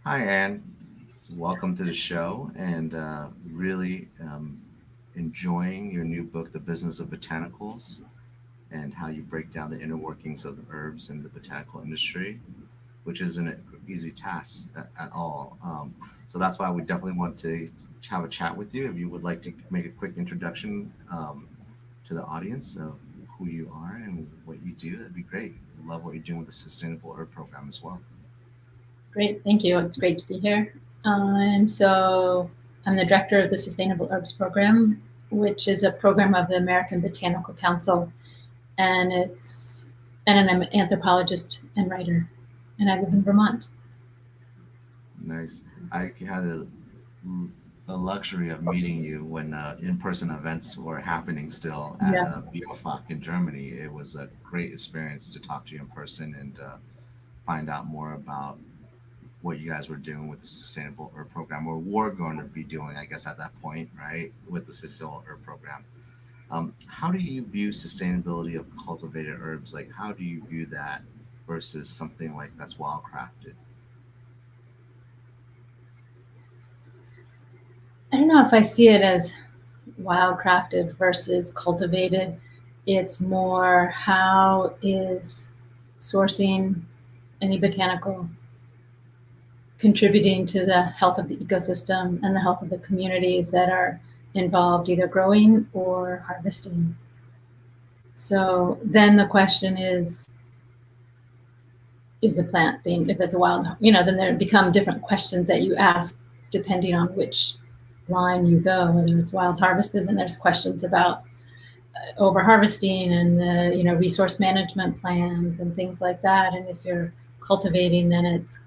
Hi, Anne. Welcome to the show, and really enjoying your new book, The Business of Botanicals, and how you break down the inner workings of the herbs in the botanical industry, which isn't an easy task at all. So that's why we definitely want to have a chat with you. If you would like to make a quick introduction to the audience of who you are and what you do, that'd be great. Love what you're doing with the Sustainable Herb Program as well. Great, thank you. It's great to be here. I'm the director of the Sustainable Herbs Program, which is a program of the American Botanical Council, and I'm an anthropologist and writer, and I live in Vermont. Nice. I had the luxury of meeting you when in-person events were happening still at Yeah, BioFach in Germany. It was a great experience to talk to you in person and find out more about what you guys were doing with the Sustainable Herb Program, or were going to be doing, I guess, at that point, right, with the Sustainable Herb Program. How do you view sustainability of cultivated herbs? Like, how do you view that versus something like that's wild crafted? I don't know if I see it as wildcrafted versus cultivated. It's more how is sourcing any botanical contributing to the health of the ecosystem and the health of the communities that are involved, either growing or harvesting. So then the question is the plant being, if it's a wild, then there become different questions that you ask depending on which line you go, whether it's wild harvested, then there's questions about over harvesting and the, resource management plans and things like that. And if you're cultivating, then it's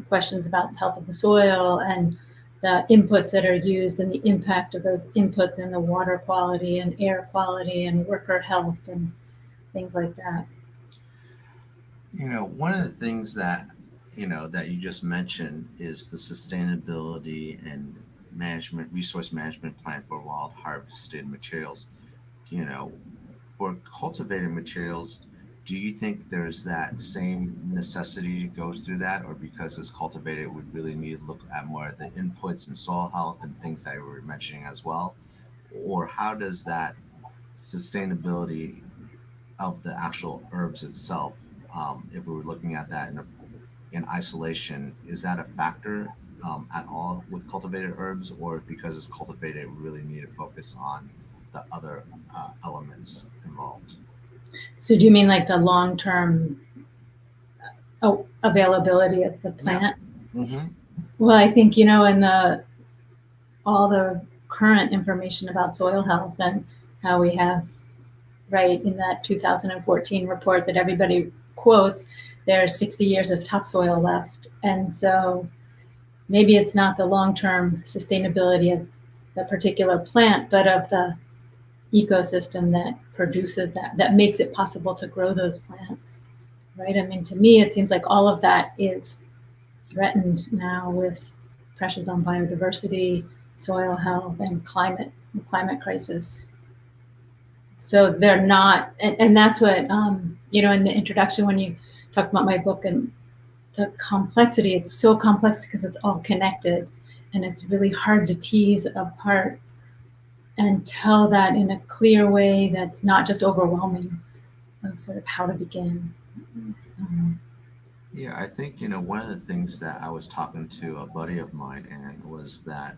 questions about the health of the soil and the inputs that are used and the impact of those inputs in the water quality and air quality and worker health and things like that. One of the things that that you just mentioned is the sustainability and resource management plan for wild harvested materials. You know, for cultivated materials, do you think there's that same necessity to go through that, or because it's cultivated, we really need to look at more of the inputs and soil health and things that you were mentioning as well? Or how does that sustainability of the actual herbs itself, if we were looking at that in isolation, is that a factor at all with cultivated herbs, or because it's cultivated, we really need to focus on the other elements involved? So do you mean like the long-term availability of the Yeah. plant? Mm-hmm. Well, I think, in the all the current information about soil health and how we have, right, in that 2014 report that everybody quotes, there's 60 years of topsoil left. And so maybe it's not the long-term sustainability of the particular plant, but of the ecosystem that produces that makes it possible to grow those plants, right? I mean, to me, it seems like all of that is threatened now with pressures on biodiversity, soil health, and the climate crisis. So they're not, and that's what, in the introduction when you talked about my book and the complexity, it's so complex because it's all connected and it's really hard to tease apart and tell that in a clear way that's not just overwhelming of sort of how to begin. Um, Yeah, I think, one of the things that I was talking to a buddy of mine and was that,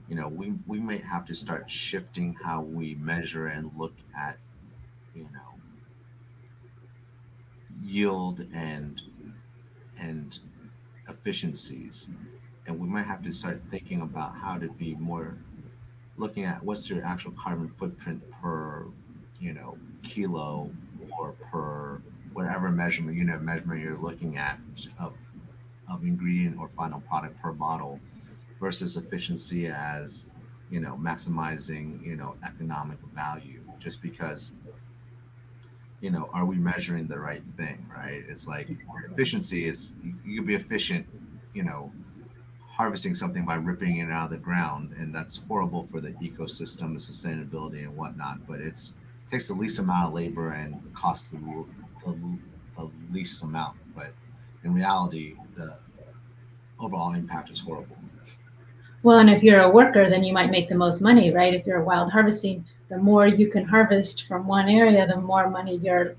we may have to start shifting how we measure and look at, you know, yield and efficiencies. And we might have to start thinking about how to be more looking at what's your actual carbon footprint per, kilo or per whatever measurement unit of measurement you're looking at of ingredient or final product per bottle versus efficiency as, maximizing, economic value just because, are we measuring the right thing, right? It's like efficiency is you can be efficient, you know, harvesting something by ripping it out of the ground, and that's horrible for the ecosystem, the sustainability, and whatnot. But it's takes the least amount of labor and costs the least amount. But in reality, overall impact is horrible. Well, and if you're a worker, then you might make the most money, right? If you're wild harvesting, the more you can harvest from one area, the more money you're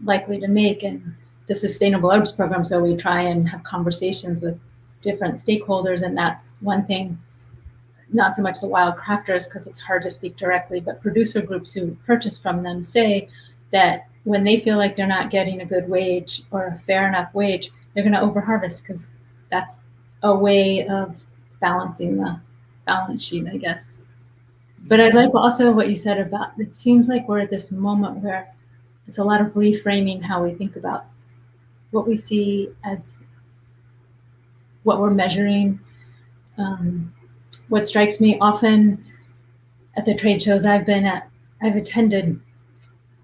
likely to make. And the Sustainable Herbs Program, so we try and have conversations with different stakeholders, and that's one thing. Not so much the wild crafters, because it's hard to speak directly, but producer groups who purchase from them say that when they feel like they're not getting a good wage or a fair enough wage, they're going to overharvest, because that's a way of balancing the balance sheet, I guess. But I like also what you said about, it seems like we're at this moment where it's a lot of reframing how we think about what we see as what we're measuring. What strikes me often at the trade shows I've attended,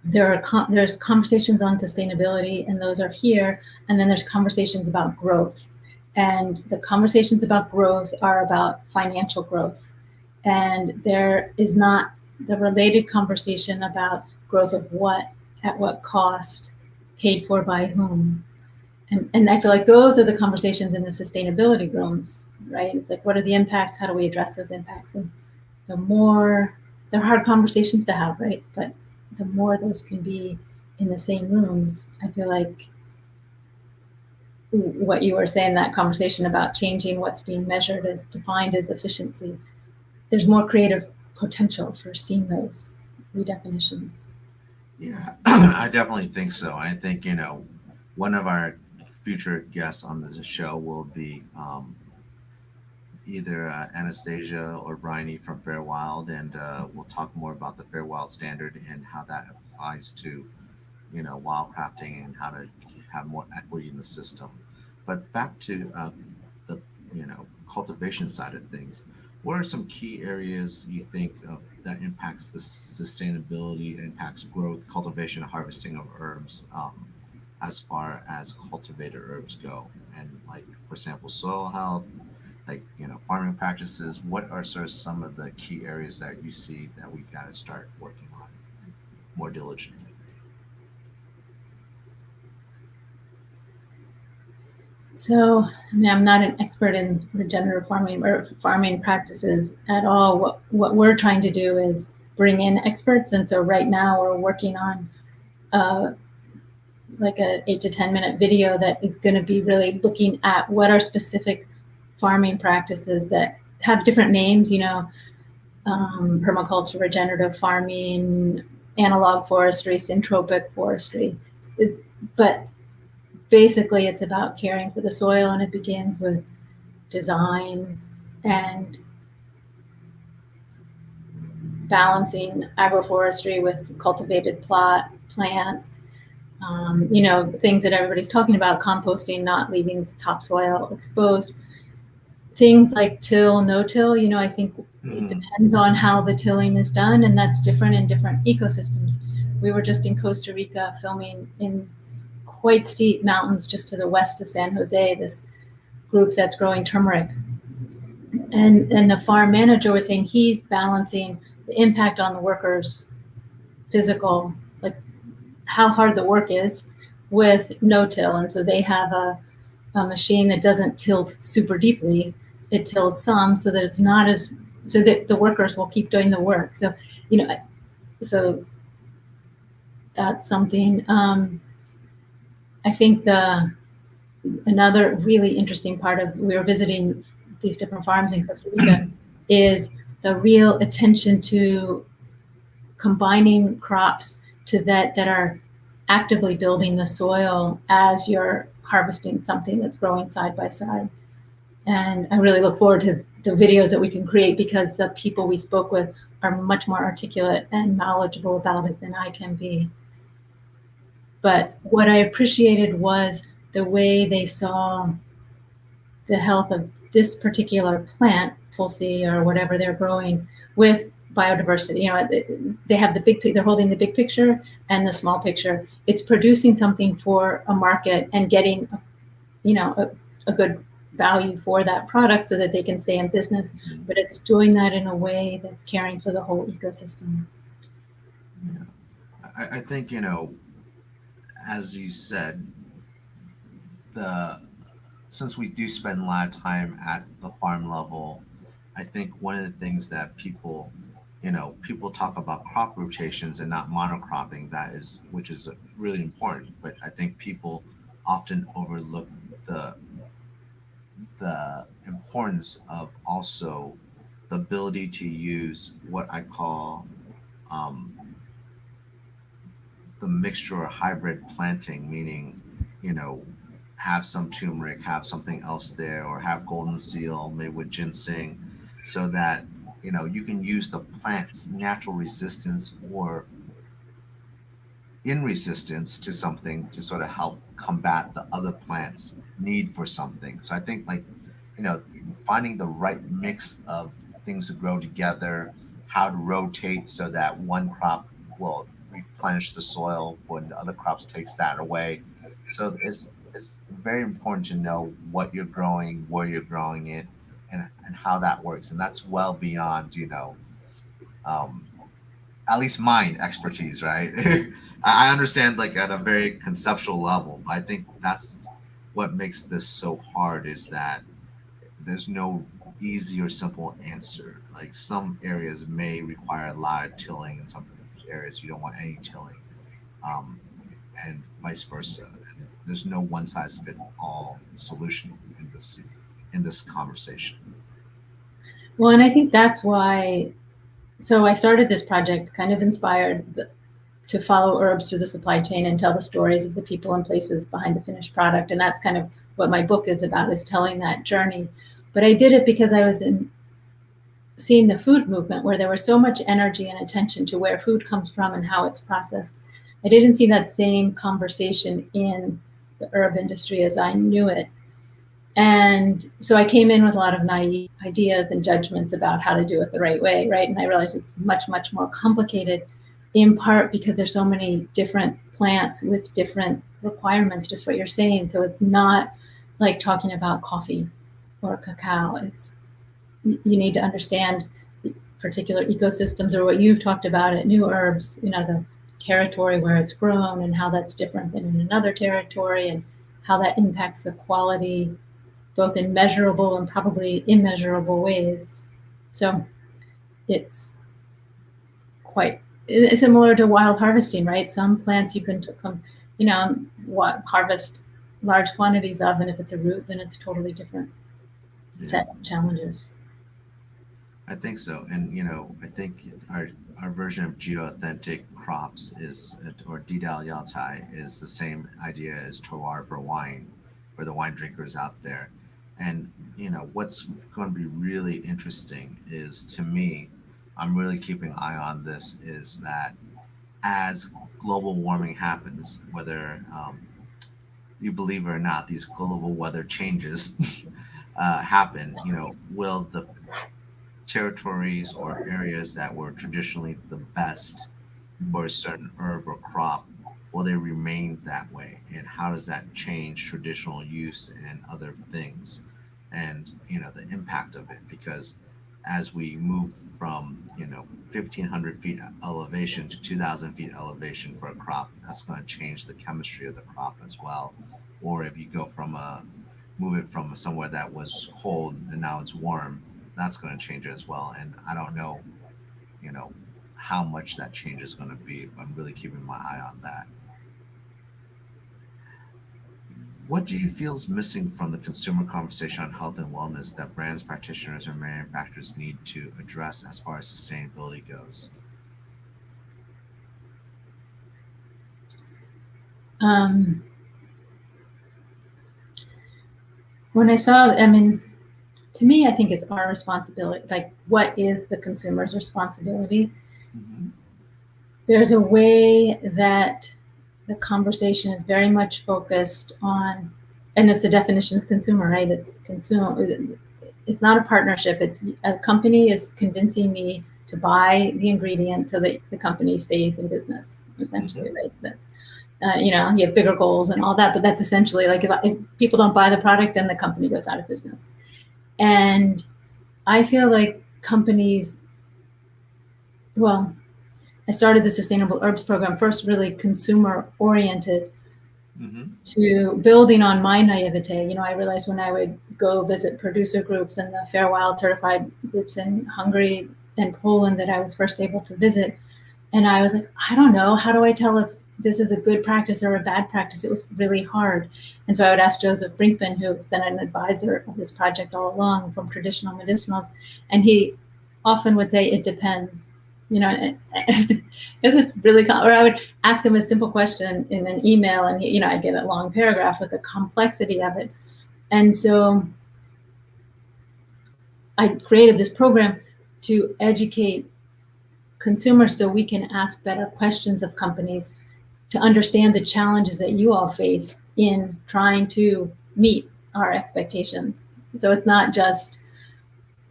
there's conversations on sustainability, and those are here, and then there's conversations about growth, and the conversations about growth are about financial growth, and there is not the related conversation about growth of what, at what cost, paid for by whom. And I feel like those are the conversations in the sustainability rooms, right? It's like, what are the impacts? How do we address those impacts? And the more, they're hard conversations to have, right? But the more those can be in the same rooms, I feel like what you were saying, that conversation about changing what's being measured as defined as efficiency, there's more creative potential for seeing those redefinitions. Yeah, I definitely think so. I think, one of our future guests on the show will be either Anastasia or Bryony from Fairwild, and we'll talk more about the Fairwild standard and how that applies to, wildcrafting and how to have more equity in the system. But back to the, cultivation side of things, what are some key areas you think of that impacts the sustainability, impacts growth, cultivation, and harvesting of herbs, as far as cultivated herbs go? And like, for example, soil health, like, farming practices. What are sort of some of the key areas that you see that we got to start working on more diligently? So, I mean, I'm not an expert in regenerative farming or farming practices at all. What we're trying to do is bring in experts, and so right now we're working on like a 8 to 10 minute video that is going to be really looking at what are specific farming practices that have different names, permaculture, regenerative farming, analog forestry, syntropic forestry. But basically, it's about caring for the soil, and it begins with design and balancing agroforestry with cultivated plants. Things that everybody's talking about, composting, not leaving topsoil exposed. Things like till, no till, I think it depends on how the tilling is done, and that's different in different ecosystems. We were just in Costa Rica filming in quite steep mountains just to the west of San Jose, this group that's growing turmeric. And the farm manager was saying he's balancing the impact on the workers' physical, like how hard the work is, with no-till. And so they have a machine that doesn't till super deeply. It tills some so that it's not as, so that the workers will keep doing the work. So, so that's something. I think another really interesting part of, we were visiting these different farms in Costa Rica, is the real attention to combining crops that are actively building the soil as you're harvesting something that's growing side by side. And I really look forward to the videos that we can create, because the people we spoke with are much more articulate and knowledgeable about it than I can be. But what I appreciated was the way they saw the health of this particular plant, Tulsi or whatever they're growing, with biodiversity. They have they're holding the big picture and the small picture. It's producing something for a market and getting, a good value for that product so that they can stay in business. But it's doing that in a way that's caring for the whole ecosystem. Yeah. I think, as you said, the since we do spend a lot of time at the farm level, I think one of the things that people, people talk about crop rotations and not monocropping, which is really important. But I think people often overlook the the importance of also the ability to use what I call um, the mixture or hybrid planting, meaning, you know, have some turmeric, have something else there, or have golden seal made with ginseng, so that you can use the plant's natural resistance or in resistance to something to sort of help combat the other plant's need for something. So I think like, you know, finding the right mix of things to grow together, how to rotate so that one crop will replenish the soil when the other crops takes that away. So it's very important to know what you're growing, where you're growing it, and how that works. And that's well beyond, um, at least mine expertise, right? I understand like at a very conceptual level, but I think that's what makes this so hard is that there's no easy or simple answer. Like some areas may require a lot of tilling, and some areas you don't want any tilling, um, and vice versa. And there's no one size fit all solution in this conversation. Well, and I think that's why. So I started this project kind of inspired to follow herbs through the supply chain and tell the stories of the people and places behind the finished product. And that's kind of what my book is about, is telling that journey. But I did it because I was seeing the food movement where there was so much energy and attention to where food comes from and how it's processed. I didn't see that same conversation in the herb industry as I knew it. And so I came in with a lot of naive ideas and judgments about how to do it the right way, right? And I realized it's much, much more complicated, in part because there's so many different plants with different requirements, just what you're saying. So it's not like talking about coffee or cacao. You need to understand particular ecosystems, or what you've talked about at New Herbs, the territory where it's grown and how that's different than in another territory, and how that impacts the quality, both in measurable and probably immeasurable ways. So it's quite similar to wild harvesting, right? Some plants you can harvest large quantities of, and if it's a root, then it's a totally different set of challenges. I think so, and I think our version of geo-authentic crops or Didal Yaltai is the same idea as terroir for wine, for the wine drinkers out there. And what's going to be really interesting is, to me, I'm really keeping an eye on this, is that as global warming happens, whether you believe it or not, these global weather changes happen. Will the territories or areas that were traditionally the best for a certain herb or crop, will they remain that way? And how does that change traditional use and other things? And the impact of it, because as we move from 1,500 feet elevation to 2,000 feet elevation for a crop, that's going to change the chemistry of the crop as well. Or if you go move it from somewhere that was cold and now it's warm, that's going to change it as well. And I don't know, how much that change is going to be. I'm really keeping my eye on that. What do you feel is missing from the consumer conversation on health and wellness that brands, practitioners, or manufacturers need to address as far as sustainability goes? When to me, I think it's our responsibility. Like, what is the consumer's responsibility? Mm-hmm. There's a way that the conversation is very much focused on, and it's the definition of consumer, right? It's not a partnership. It's a company is convincing me to buy the ingredient so that the company stays in business, essentially. Mm-hmm. Right? That's you have bigger goals and all that, but that's essentially like, if people don't buy the product, then the company goes out of business. And I feel like companies, I started the Sustainable Herbs program first really consumer oriented, Mm-hmm. to building on my naivete. I realized when I would go visit producer groups and the Fair Wild certified groups in Hungary and Poland that I was first able to visit. And I was like, I don't know, how do I tell if this is a good practice or a bad practice? It was really hard. And so I would ask Joseph Brinkman, who's been an advisor of this project all along from traditional medicinals, and he often would say, it depends. Because it's really, or I would ask him a simple question in an email, and I'd get a long paragraph with the complexity of it. And so I created this program to educate consumers so we can ask better questions of companies to understand the challenges that you all face in trying to meet our expectations. So it's not just,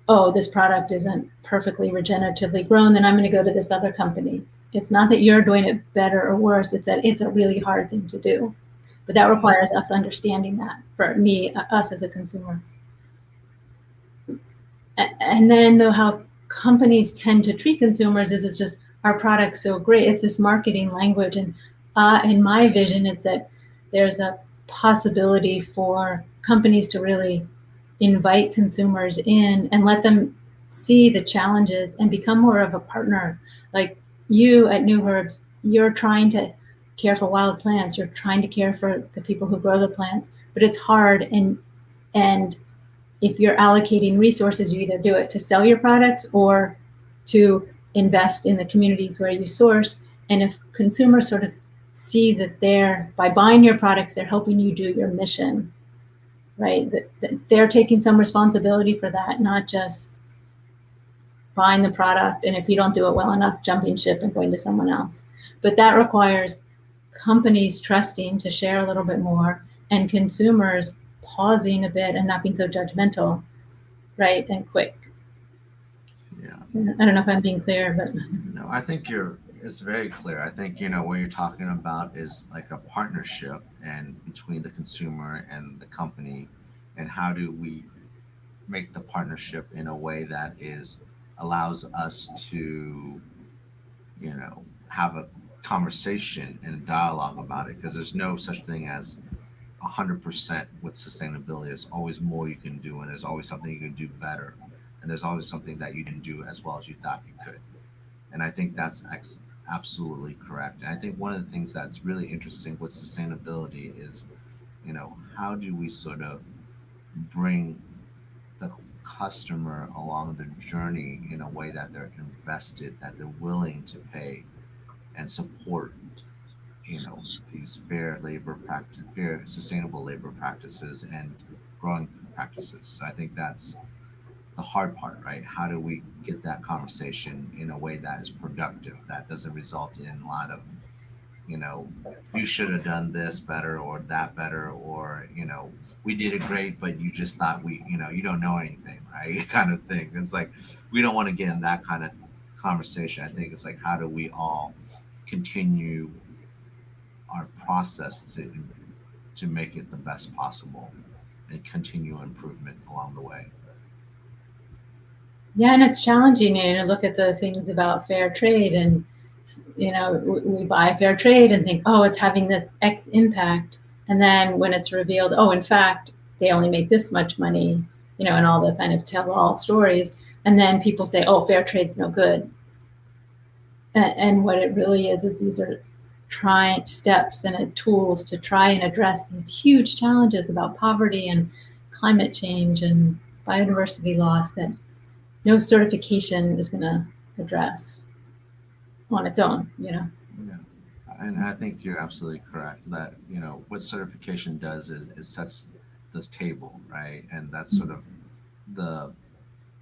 oh, this product isn't perfectly regeneratively grown, then I'm going to go to this other company. It's not that you're doing it better or worse, it's that it's a really hard thing to do. But that requires us understanding that, for me, us as a consumer. And then though, how companies tend to treat consumers is it's just, our product's so great. It's this marketing language. And in my vision, it's that there's a possibility for companies to really invite consumers in and let them see the challenges and become more of a partner. Like you at New Herbs, you're trying to care for wild plants. You're trying to care for the people who grow the plants, but it's hard. And if you're allocating resources, you either do it to sell your products or to invest in the communities where you source. And if consumers sort of see that by buying your products, they're helping you do your mission, right? That they're taking some responsibility for that, not just buying the product, and if you don't do it well enough, jumping ship and going to someone else. But that requires companies trusting to share a little bit more, and consumers pausing a bit and not being so judgmental, right, and quick. Yeah. I don't know if I'm being clear, but No, I think it's very clear. I think, what you're talking about is like a partnership and between the consumer and the company, and how do we make the partnership in a way that is allows us to, have a conversation and a dialogue about it, because there's no such thing as 100% with sustainability. There's always more you can do, and there's always something you can do better, and there's always something that you didn't do as well as you thought you could. And I think that's absolutely correct. And I think one of the things that's really interesting with sustainability is, how do we sort of bring the customer along the journey in a way that they're invested, that they're willing to pay and support, these fair, sustainable labor practices and growing practices. So I think that's the hard part, right? How do we get that conversation in a way that is productive, that doesn't result in a lot of, you know, you should have done this better or that better, or, we did it great, but you just thought you don't know anything, right? Kind of thing. It's like, we don't want to get in that kind of conversation. I think it's like, how do we all continue our process to make it the best possible and continue improvement along the way? yeah, and it's challenging. Look at the things about fair trade, and we buy fair trade and think, oh, it's having this X impact, and then when it's revealed, oh, in fact, they only make this much money, and all the kind of tell-all stories, and then people say, oh, fair trade's no good. And what it really is these are trying steps and tools to try and address these huge challenges about poverty and climate change and biodiversity loss that no certification is going to address on its own. Yeah. And I think you're absolutely correct that, what certification does is it sets the table, right? And that's sort of the,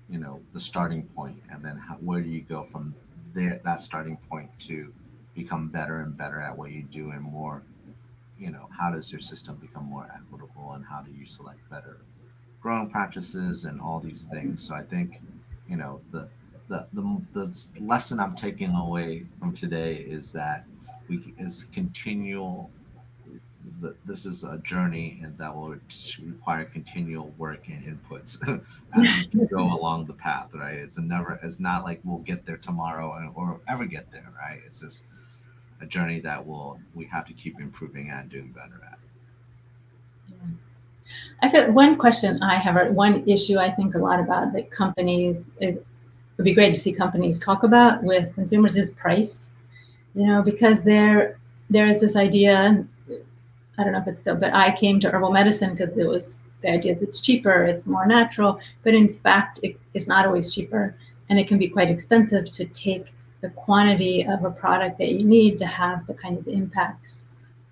the starting point. And then where do you go from there, that starting point, to become better and better at what you do, and more, how does your system become more equitable, and how do you select better growing practices and all these things? So I think, the lesson I'm taking away from today is that is continual. This is a journey, and that will require continual work and inputs as we go along the path. Right? It's not like we'll get there tomorrow or ever get there. Right? It's just a journey that we have to keep improving and doing better at. I got one question I have, or one issue I think a lot about that companies, it would be great to see companies talk about with consumers is price, because there is this idea, I don't know if it's still, but I came to herbal medicine because the idea is it's cheaper, it's more natural, but in fact, it is not always cheaper. And it can be quite expensive to take the quantity of a product that you need to have the kind of impacts.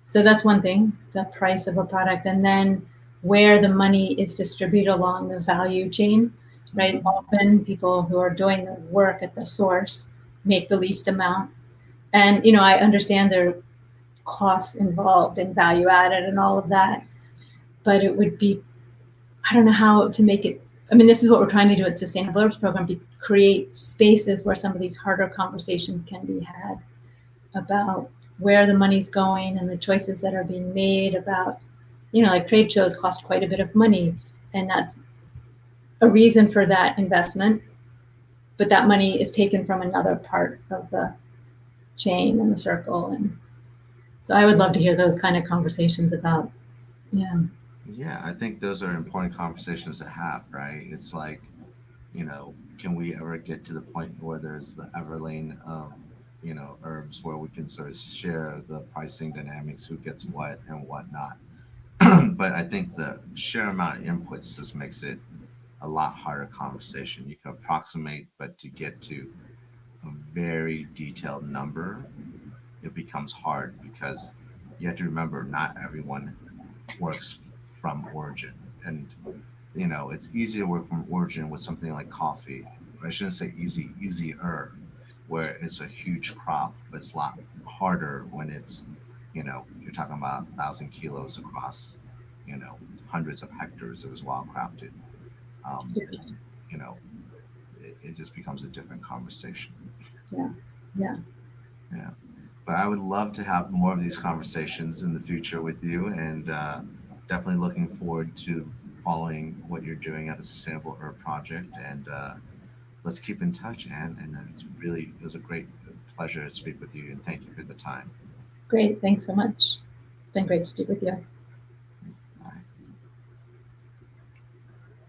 So that's one thing, the price of a product. And then where the money is distributed along the value chain, right? Mm-hmm. Often people who are doing the work at the source make the least amount. And, I understand there are costs involved in value added and all of that, but it would be, I don't know how to make it. I mean, this is what we're trying to do at Sustainable Herbs Program, create spaces where some of these harder conversations can be had about where the money's going and the choices that are being made about, like trade shows cost quite a bit of money, and that's a reason for that investment, but that money is taken from another part of the chain and the circle. And so I would love to hear those kind of conversations about, yeah. Yeah, I think those are important conversations to have, right? It's like, can we ever get to the point where there's the Everlane, herbs where we can sort of share the pricing dynamics, who gets what and whatnot. But I think the sheer amount of inputs just makes it a lot harder conversation. You can approximate, but to get to a very detailed number, it becomes hard because you have to remember not everyone works from origin. And, it's easy to work from origin with something like coffee. Or I shouldn't say easy, easier, where it's a huge crop, but it's a lot harder when it's, you're talking about 1,000 kilos across, hundreds of hectares. It was wild crafted. Um, you know, it just becomes a different conversation. Yeah. Yeah. Yeah. But I would love to have more of these conversations in the future with you, and definitely looking forward to following what you're doing at the Sustainable Herb Project. And let's keep in touch, Anne. And it was a great pleasure to speak with you, and thank you for the time. Great. Thanks so much. It's been great to speak with you.